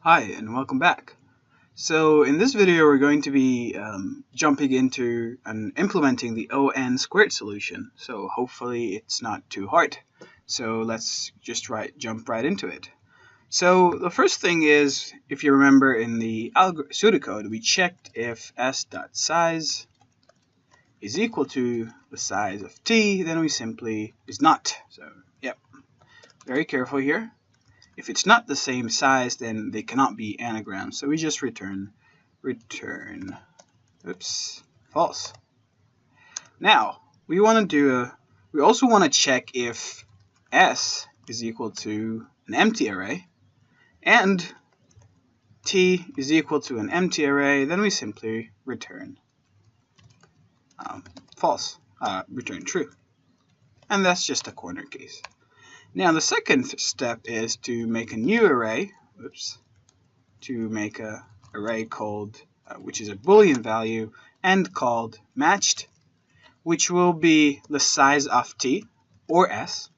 Hi and welcome back. So in this video we're going to be jumping into and implementing the ON squared solution. So hopefully it's not too hard. So let's just jump right into it. So the first thing is, if you remember in the pseudocode, we checked if s.size is equal to the size of t, then we simply is not. So yep, very careful here. If it's not the same size, then they cannot be anagrams. So we just return false. Now we also want to check if s is equal to an empty array and t is equal to an empty array. Then we simply return return true, and that's just a corner case. Now the second step is to make a new array, to make a array called, which is a Boolean value, and called matched, which will be the size of t, or s.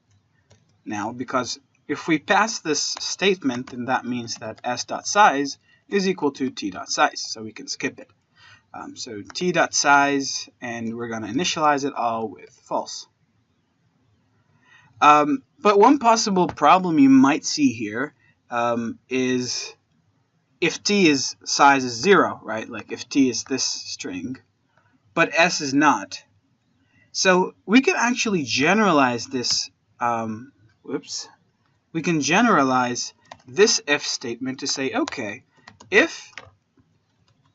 Now, because if we pass this statement, then that means that s.size is equal to t.size, so we can skip it. So t.size, and we're going to initialize it all with false. But one possible problem you might see here is if t is size is 0, right? Like if t is this string, but s is not. So we can actually generalize this. We can generalize this if statement to say, okay, if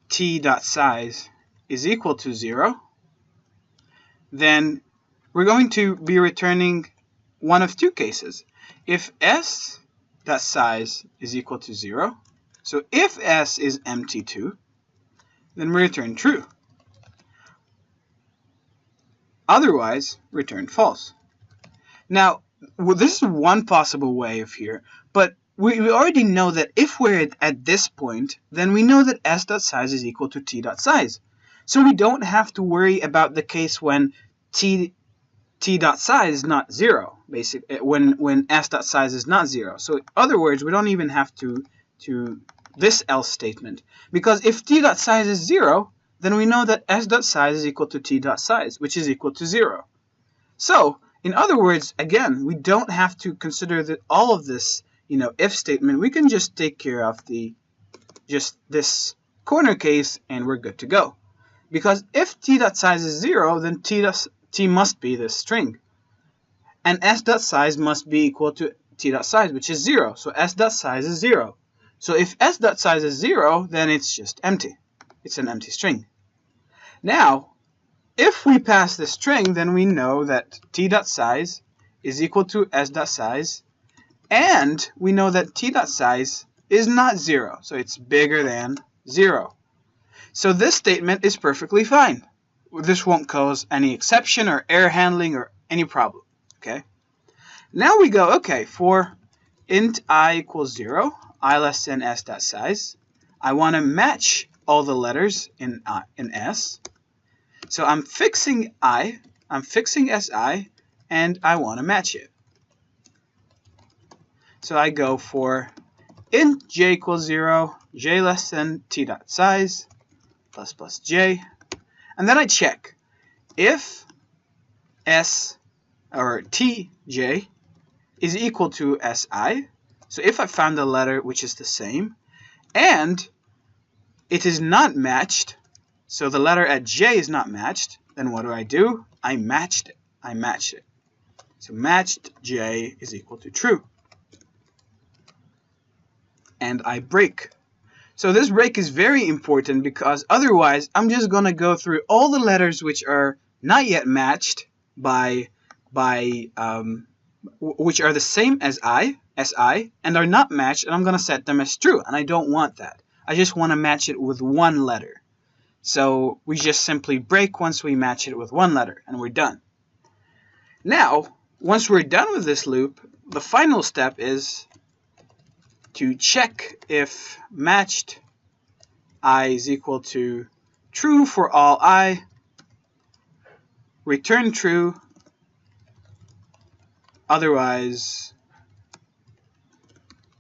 t.size is equal to 0, then we're going to be returning one of two cases. If s.size is equal to 0, so if s is empty too, then we return true. Otherwise, return false. Now, this is one possible way of here, but we already know that if we're at this point, then we know that s.size is equal to t.size. So we don't have to worry about the case when t.size is not 0, basically when s.size is not 0. So in other words, we don't even have to this else statement, because if t.size is 0, then we know that s.size is equal to t.size, which is equal to 0. So in other words, again, we don't have to consider all of this, if statement. We can just take care of just this corner case, and we're good to go. Because if t.size is 0, then t must be this string, and s.size must be equal to t.size, which is 0. So s.size is 0. So if s.size is 0, then it's just empty. It's an empty string. Now, if we pass the string, then we know that t.size is equal to s.size, and we know that t.size is not 0, so it's bigger than 0. So this statement is perfectly fine. This won't cause any exception or error handling or any problem. Okay. Now we go, okay, for int I equals 0, I less than s.size, I want to match all the letters in s. So I'm fixing I, I'm fixing si, and I want to match it. So I go for int j equals 0, j less than t.size, plus j, and then I check if s or tj is equal to si. So if I found a letter which is the same and it is not matched, so the letter at j is not matched, then what do? I matched it. I matched it. So matched j is equal to true. And I break. So this break is very important, because otherwise I'm just going to go through all the letters which are not yet matched which are the same as si, and are not matched, and I'm going to set them as true, and I don't want that. I just want to match it with one letter. So we just simply break once we match it with one letter, and we're done. Now, once we're done with this loop, the final step is to check if matched I is equal to true for all I, return true, otherwise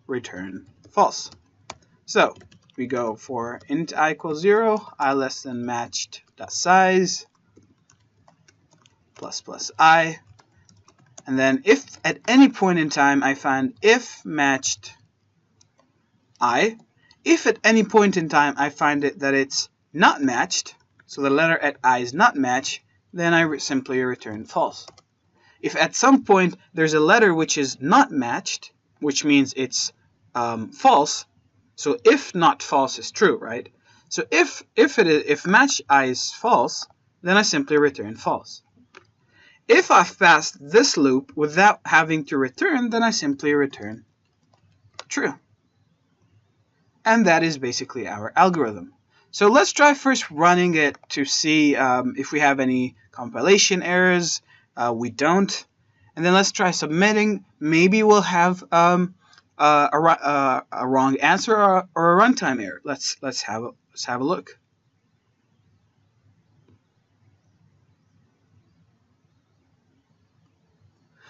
return false. So we go for int I equals 0, I less than matched dot size plus plus I. And then if at any point in time I find if matched I, if at any point in time I find it that it's not matched, so the letter at I is not matched, then I simply return false. If at some point there's a letter which is not matched, which means it's false, so if not false is true, right? So if match I is false, then I simply return false. If I've passed this loop without having to return, then I simply return true. And that is basically our algorithm. So let's try first running it to see if we have any compilation errors. We don't. And then let's try submitting. Maybe we'll have a wrong answer or a runtime error. Let's have a look.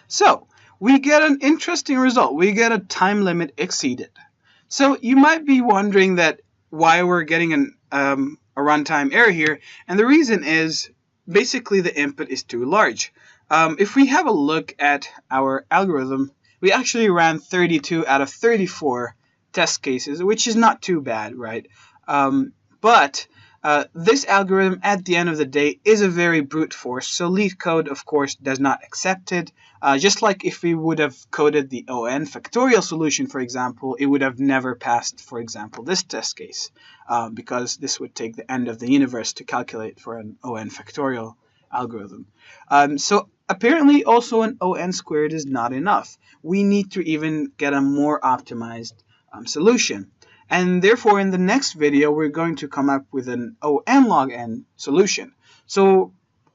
So we get an interesting result. We get a time limit exceeded. So you might be wondering that why we're getting a runtime error here, and the reason is basically the input is too large. If we have a look at our algorithm, we actually ran 32 out of 34 test cases, which is not too bad, right? But this algorithm, at the end of the day, is a very brute force, so LeetCode, of course, does not accept it. Just like if we would have coded the ON factorial solution, for example, it would have never passed, for example, this test case, because this would take the end of the universe to calculate for an ON factorial algorithm. So apparently also an ON squared is not enough. We need to even get a more optimized solution. And therefore, in the next video, we're going to come up with an ON log n solution. So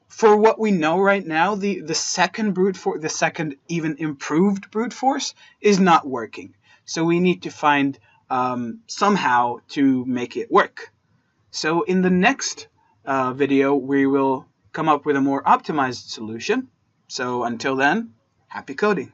for what we know right now, the second brute force, the second even improved brute force is not working. So we need to find somehow to make it work. So in the next video, we will come up with a more optimized solution. So until then, happy coding.